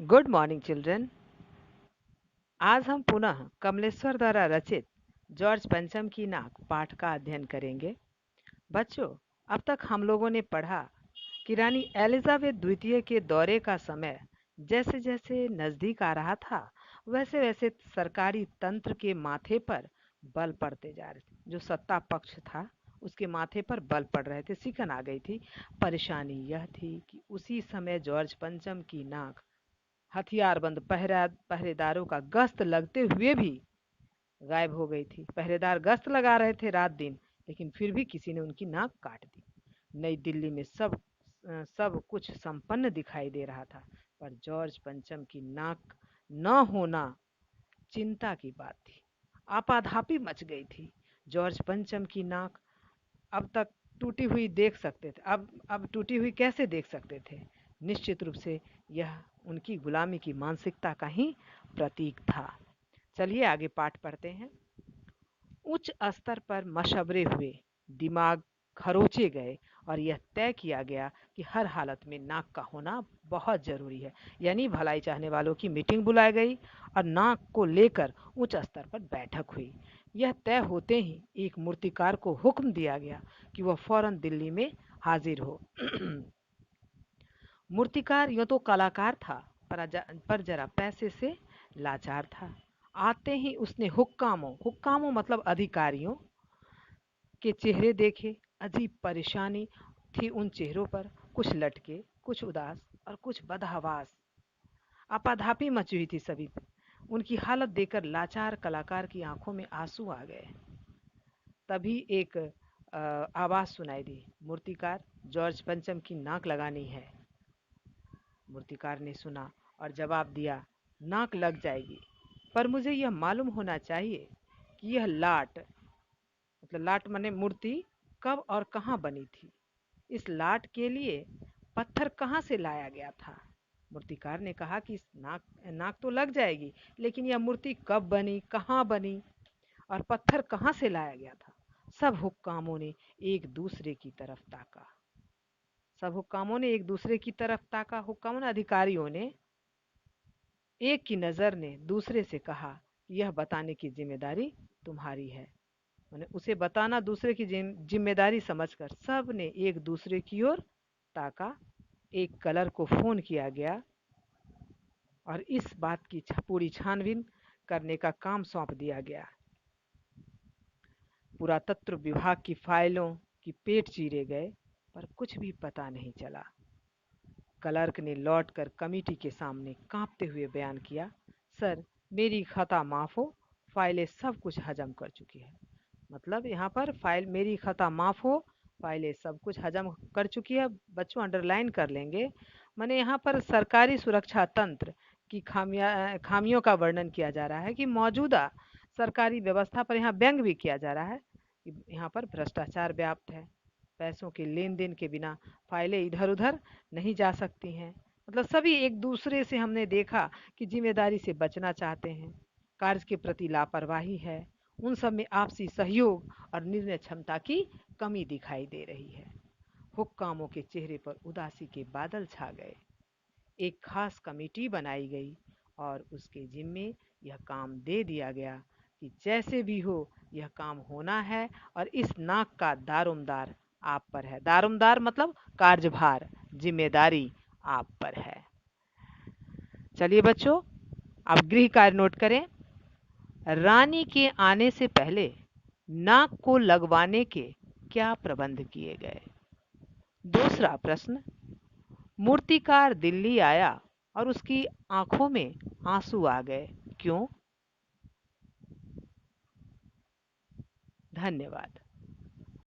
Good morning children. आज हम पुनः कमलेश्वर द्वारा रचित जॉर्ज पंचम की नाक पाठ का अध्ययन करेंगे। बच्चों, अब तक हम लोगों ने पढ़ा कि रानी एलिजाबेथ द्वितीय के दौरे का समय जैसे जैसे नजदीक आ रहा था, वैसे वैसे सरकारी तंत्र के माथे पर बल पड़ते जा रहे थे। जो सत्ता पक्ष था उसके माथे पर बल पड़ रहे थे, सिकन आ गई थी। परेशानी यह थी कि उसी समय जॉर्ज पंचम की नाक हथियारबंद पहरेदारों का गश्त लगते हुए भी गायब हो गई थी। पहरेदार गश्त लगा रहे थे रात दिन, लेकिन फिर भी किसी ने उनकी नाक काट दी। नई दिल्ली में सब कुछ संपन्न दिखाई दे रहा था, पर जॉर्ज पंचम की नाक न होना चिंता की बात थी। आपाधापी मच गई थी। जॉर्ज पंचम की नाक अब तक टूटी हुई देख सकते थे, अब टूटी हुई कैसे देख सकते थे? निश्चित रूप से यह उनकी गुलामी की मानसिकता का ही प्रतीक था। चलिए आगे पाठ पढ़ते हैं। उच्च स्तर पर मशवरे हुए, दिमाग खरोचे गए और यह तय किया गया कि हर हालत में नाक का होना बहुत जरूरी है। यानी भलाई चाहने वालों की मीटिंग बुलाई गई और नाक को लेकर उच्च स्तर पर बैठक हुई। यह तय होते ही एक मूर्तिकार को हुक्म दिया गया कि वह फौरन दिल्ली में हाजिर हो। मूर्तिकार यूं तो कलाकार था, पर जरा पैसे से लाचार था। आते ही उसने हुक्कामों मतलब अधिकारियों के चेहरे देखे। अजीब परेशानी थी उन चेहरों पर, कुछ लटके, कुछ उदास और कुछ बदहवास। आपाधापी मची हुई थी सभी पे। उनकी हालत देखकर लाचार कलाकार की आंखों में आंसू आ गए। तभी एक आवाज सुनाई दी, मूर्तिकार, जॉर्ज पंचम की नाक लगानी है। मूर्तिकार ने सुना और जवाब दिया, नाक लग जाएगी, पर मुझे यह मालूम होना चाहिए कि यह लाट मतलब लाट माने मूर्ति कब और कहाँ बनी थी। इस लाट के लिए पत्थर कहाँ से लाया गया था? मूर्तिकार ने कहा कि नाक तो लग जाएगी, लेकिन यह मूर्ति कब बनी, कहाँ बनी और पत्थर कहाँ से लाया गया था? सब हुक्कामों ने एक दूसरे की तरफ ताका। हुक्कामों ने अधिकारियों ने एक की नजर ने दूसरे से कहा कि यह बताने की जिम्मेदारी तुम्हारी है। मैंने उसे बताना दूसरे की जिम्मेदारी समझकर सब ने एक दूसरे की ओर ताका। एक कलर को फोन किया गया और इस बात की पूरी छानबीन करने का काम सौंप दिया गया। पुरातत्व विभाग की फाइलों की पेट चीरे गए, पर कुछ भी पता नहीं चला। क्लर्क ने लौटकर कमेटी के सामने कांपते हुए बयान किया, सर, मेरी खता माफ हो, फाइलें सब कुछ हजम कर चुकी है। मतलब यहाँ पर फाइल मेरी खता माफ हो, फाइलें सब कुछ हजम कर चुकी है। बच्चों अंडरलाइन कर लेंगे। मैंने यहाँ पर सरकारी सुरक्षा तंत्र की खामियों का वर्णन किया जा रहा है कि मौजूदा सरकारी व्यवस्था पर यहाँ व्यंग भी किया जा रहा है कि यहाँ पर भ्रष्टाचार व्याप्त है। पैसों के लेन देन के बिना फाइलें इधर उधर नहीं जा सकती हैं। मतलब सभी एक दूसरे से हमने देखा कि जिम्मेदारी से बचना चाहते हैं। कार्य के प्रति लापरवाही है। उन सब में आपसी सहयोग और निर्णय क्षमता की कमी दिखाई दे रही है। हुक्कामों के चेहरे पर उदासी के बादल छा गए। एक खास कमेटी बनाई गई और उसके जिम्मे यह काम दे दिया गया कि जैसे भी हो यह काम होना है और इस नाक का दारोमदार आप पर है। दारोमदार मतलब कार्यभार, जिम्मेदारी आप पर है। चलिए बच्चों, आप गृह कार्य नोट करें। रानी के आने से पहले नाक को लगवाने के क्या प्रबंध किए गए? दूसरा प्रश्न, मूर्तिकार दिल्ली आया और उसकी आंखों में आंसू आ गए, क्यों? धन्यवाद।